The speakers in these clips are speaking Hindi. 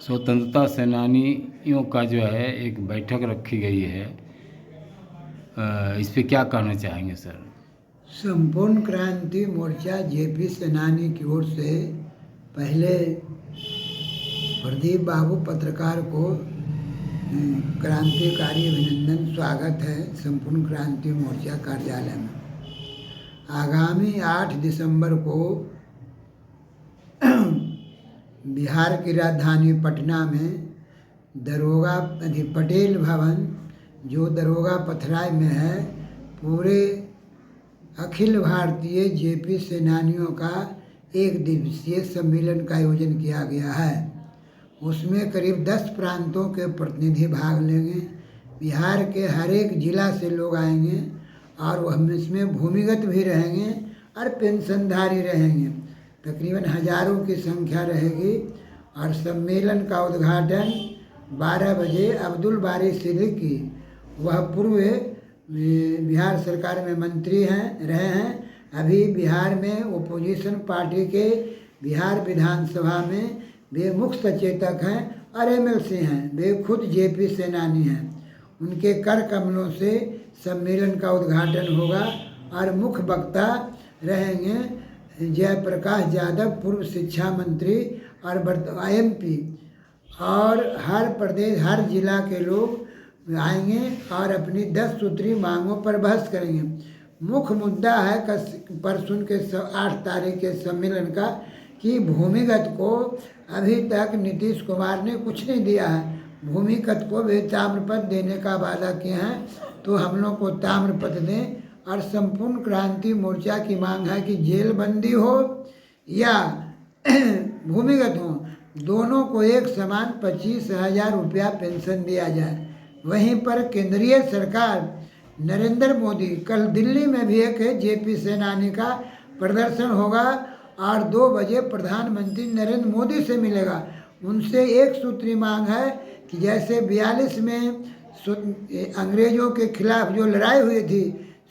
स्वतंत्रता सेनानियों का जो है एक बैठक रखी गई है, इस पे क्या कहना चाहेंगे सर? संपूर्ण क्रांति मोर्चा जेपी सेनानी की ओर से पहले प्रदीप बाबू पत्रकार को क्रांतिकारी अभिनंदन, स्वागत है संपूर्ण क्रांति मोर्चा कार्यालय में। आगामी 8 दिसंबर को बिहार की राजधानी पटना में दरोगा पटेल भवन जो दरोगा पथराई में है, पूरे अखिल भारतीय जेपी सेनानियों का 1 दिवसीय सम्मेलन का आयोजन किया गया है। उसमें करीब 10 प्रांतों के प्रतिनिधि भाग लेंगे। बिहार के हर एक जिला से लोग आएंगे और हम इसमें भूमिगत भी रहेंगे और पेंशनधारी रहेंगे। तकरीबन हजारों की संख्या रहेगी और सम्मेलन का उद्घाटन 12 बजे अब्दुल बारी सिद्दीकी, वह पूर्व बिहार सरकार में मंत्री रहे हैं, अभी बिहार में ओपोजिशन पार्टी के बिहार विधानसभा में वे मुख्य सचेतक हैं और एमएलसी हैं। वे खुद जेपी सेनानी हैं। उनके कर कमलों से सम्मेलन का उद्घाटन होगा और मुख्य वक्ता रहेंगे जयप्रकाश यादव, पूर्व शिक्षा मंत्री और एमपी, और हर प्रदेश हर जिला के लोग आएंगे और अपनी 10 सूत्री मांगों पर बहस करेंगे। मुख्य मुद्दा है परसों के 8 तारीख के सम्मेलन का कि भूमिगत को अभी तक नीतीश कुमार ने कुछ नहीं दिया है। भूमिगत को वे ताम्रपत्र देने का वादा किए हैं, तो हम लोग को ताम्रपत्र दें। और संपूर्ण क्रांति मोर्चा की मांग है कि जेल बंदी हो या भूमिगत हो, दोनों को एक समान 25,000 रुपया पेंशन दिया जाए। वहीं पर केंद्रीय सरकार नरेंद्र मोदी, कल दिल्ली में भी एक जेपी सेनानी का प्रदर्शन होगा और 2 बजे प्रधानमंत्री नरेंद्र मोदी से मिलेगा। उनसे एक सूत्री मांग है कि जैसे 42 में अंग्रेजों के खिलाफ जो लड़ाई हुई थी,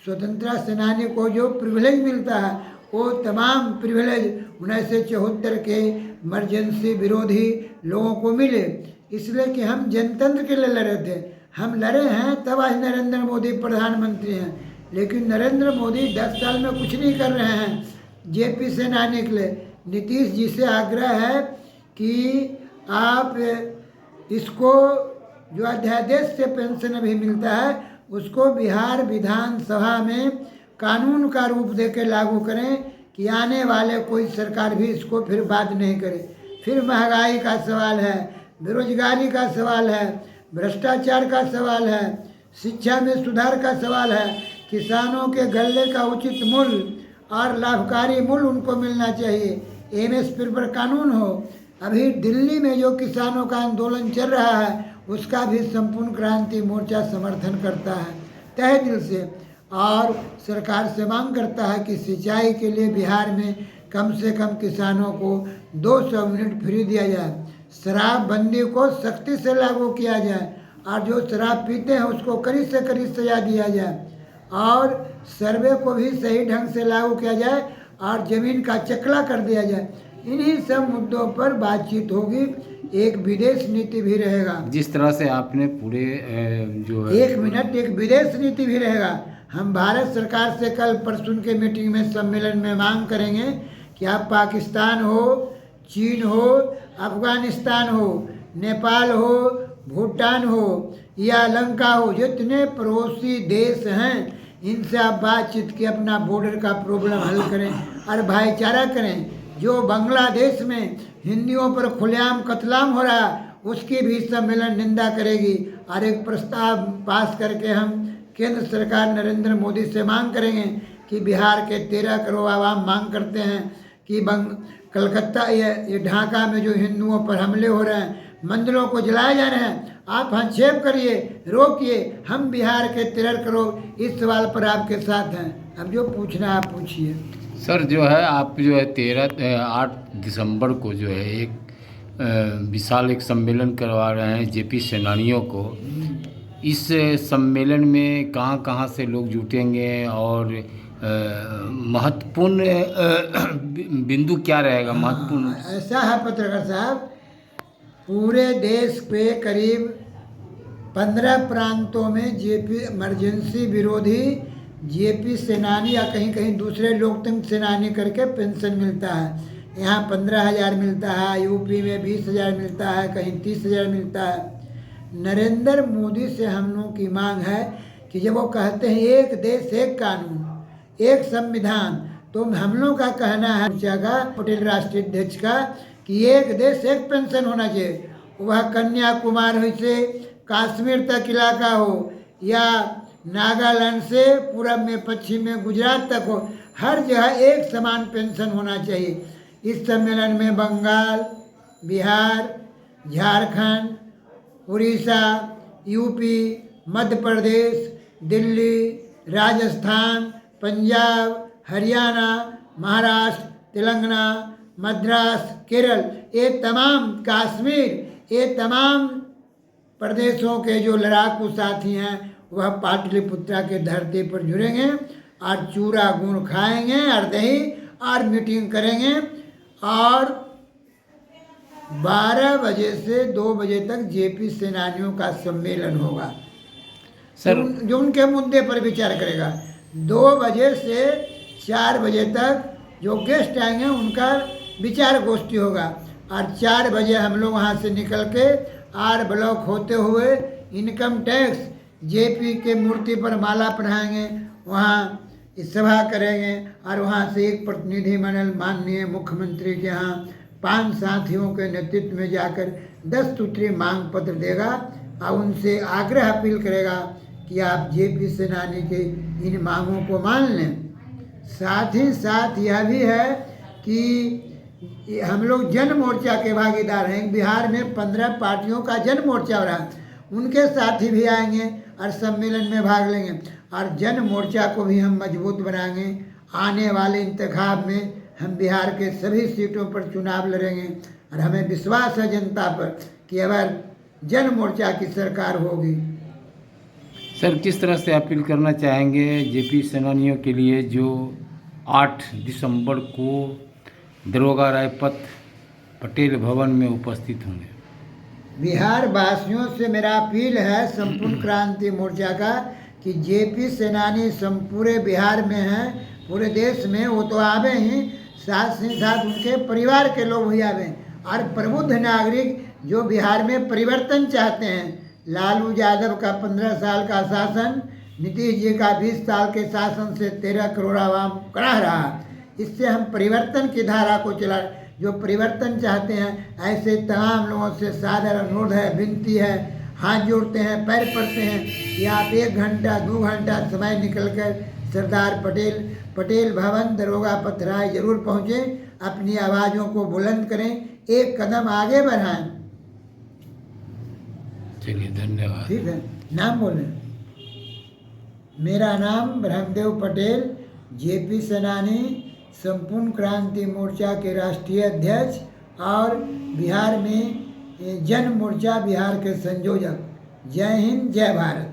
स्वतंत्रता सेनानी को जो प्रिविलेज मिलता है वो तमाम प्रिविलेज 1974 के इमरजेंसी विरोधी लोगों को मिले। इसलिए कि हम जनतंत्र के लिए लड़े थे, हम लड़े हैं, तब आज नरेंद्र मोदी प्रधानमंत्री हैं। लेकिन नरेंद्र मोदी 10 साल में कुछ नहीं कर रहे हैं जेपी सेनानी के लिए। नीतीश जी से आग्रह है कि आप इसको जो अध्यादेश से पेंशन अभी मिलता है उसको बिहार विधानसभा में कानून का रूप देकर लागू करें कि आने वाले कोई सरकार भी इसको फिर बात नहीं करे। फिर महंगाई का सवाल है, बेरोजगारी का सवाल है, भ्रष्टाचार का सवाल है, शिक्षा में सुधार का सवाल है, किसानों के गल्ले का उचित मूल्य और लाभकारी मूल्य उनको मिलना चाहिए, एमएसपी पर कानून हो। अभी दिल्ली में जो किसानों का आंदोलन चल रहा है उसका भी संपूर्ण क्रांति मोर्चा समर्थन करता है तहे दिल से, और सरकार से मांग करता है कि सिंचाई के लिए बिहार में कम से कम किसानों को 200 यूनिट फ्री दिया जाए, शराबबंदी को सख्ती से लागू किया जाए और जो शराब पीते हैं उसको कड़ी से कड़ी सजा दिया जाए, और सर्वे को भी सही ढंग से लागू किया जाए और ज़मीन का चकला कर दिया जाए। इन्हीं सब मुद्दों पर बातचीत होगी। एक विदेश नीति भी रहेगा। जिस तरह से आपने पूरे जो एक विदेश नीति भी रहेगा। हम भारत सरकार से कल परसों के मीटिंग में सम्मेलन में मांग करेंगे कि आप पाकिस्तान हो, चीन हो, अफगानिस्तान हो, नेपाल हो, भूटान हो या लंका हो, जितने पड़ोसी देश हैं इनसे आप बातचीत के अपना बॉर्डर का प्रॉब्लम हल करें और भाईचारा करें। जो बांग्लादेश में हिंदुओं पर खुलेआम कत्लेआम हो रहा उसकी भी सम्मेलन निंदा करेगी और एक प्रस्ताव पास करके हम केंद्र सरकार नरेंद्र मोदी से मांग करेंगे कि बिहार के 13 करोड़ आवाम मांग करते हैं कि कलकत्ता ये ढाका में जो हिंदुओं पर हमले हो रहे हैं, मंदिरों को जलाए जा रहे हैं, आप हस्तक्षेप करिए, रोकिए। हम बिहार के 13 करोड़ इस सवाल पर आपके साथ हैं। अब जो पूछना आप पूछिए। सर जो है आप जो है 8 दिसंबर को जो है एक विशाल एक सम्मेलन करवा रहे हैं जेपी सेनानियों को। इस सम्मेलन में कहाँ से लोग जुटेंगे और महत्वपूर्ण बिंदु क्या रहेगा? महत्वपूर्ण ऐसा है पत्रकार साहब पूरे देश के करीब 15 प्रांतों में जेपी इमरजेंसी विरोधी जेपी सेनानी या कहीं कहीं दूसरे लोकतंत्र सेनानी करके पेंशन मिलता है। यहाँ 15,000 मिलता है, यूपी में 20,000 मिलता है, कहीं 30,000 मिलता है। नरेंद्र मोदी से हम लोगों की मांग है कि जब वो कहते हैं एक देश एक कानून एक संविधान, तो हम लोग का कहना है मोर्चा का, पटेल राष्ट्रीय अध्यक्ष का, कि एक देश एक पेंशन होना चाहिए। वह कन्याकुमारी से कश्मीर तक इलाका हो या नागालैंड से पूरब में पश्चिम में गुजरात तक हो, हर जगह एक समान पेंशन होना चाहिए। इस सम्मेलन में बंगाल, बिहार, झारखंड, उड़ीसा, यूपी, मध्य प्रदेश, दिल्ली, राजस्थान, पंजाब, हरियाणा, महाराष्ट्र, तेलंगाना, मद्रास, केरल, ये तमाम कश्मीर, ये तमाम प्रदेशों के जो लड़ाकू साथी हैं वह पाटलिपुत्रा के धरती पर जुड़ेंगे और चूरा गुड़ खाएंगे और दही और मीटिंग करेंगे। और 12 बजे से 2 बजे तक जेपी सेनानियों का सम्मेलन होगा सर। जो उनके मुद्दे पर विचार करेगा। 2 बजे से 4 बजे तक जो गेस्ट आएंगे उनका विचार गोष्ठी होगा और 4 बजे हम लोग वहाँ से निकल के आर ब्लॉक होते हुए इनकम टैक्स जेपी के मूर्ति पर माला पहनाएंगे, वहाँ सभा करेंगे और वहाँ से एक प्रतिनिधिमंडल माननीय मुख्यमंत्री के यहाँ 5 साथियों के नेतृत्व में जाकर 10 सूत्रीय मांग पत्र देगा और उनसे आग्रह अपील करेगा कि आप जेपी सेनानी के इन मांगों को मान लें। साथ ही साथ यह भी है कि हम लोग जन मोर्चा के भागीदार हैं। बिहार में 15 पार्टियों का जन मोर्चा हो रहा है, उनके साथी भी आएंगे और सम्मेलन में भाग लेंगे और जन मोर्चा को भी हम मजबूत बनाएंगे। आने वाले इंतखाब में हम बिहार के सभी सीटों पर चुनाव लड़ेंगे और हमें विश्वास है जनता पर कि अगर जन मोर्चा की सरकार होगी। सर, किस तरह से अपील करना चाहेंगे जेपी सेनानियों के लिए जो 8 दिसंबर को दरोगा रायपत पटेल भवन में उपस्थित होंगे? बिहार वासियों से मेरा अपील है संपूर्ण क्रांति मोर्चा का कि जेपी सेनानी पूरे बिहार में हैं, पूरे देश में, वो तो आवे ही, साथ ही साथ उनके परिवार के लोग भी आवे और प्रबुद्ध नागरिक जो बिहार में परिवर्तन चाहते हैं। लालू यादव का 15 साल का शासन, नीतीश जी का 20 साल के शासन से 13 करोड़ आवाम कड़ा रहा। इससे हम परिवर्तन की धारा को चला, जो परिवर्तन चाहते हैं ऐसे तमाम लोगों से सादर अनुरोध है, विनती है, हाथ जोड़ते हैं, पैर पड़ते हैं कि आप 1 घंटा 2 घंटा समय निकलकर सरदार पटेल भवन दरोगा पथराय जरूर पहुँचें, अपनी आवाज़ों को बुलंद करें, एक कदम आगे बढ़ाएं। चलिए, धन्यवाद। ठीक है, नाम बोलें। मेरा नाम ब्रह्मदेव पटेल, जेपी सेनानी, संपूर्ण क्रांति मोर्चा के राष्ट्रीय अध्यक्ष और बिहार में जन मोर्चा बिहार के संयोजक। जय हिंद, जय भारत।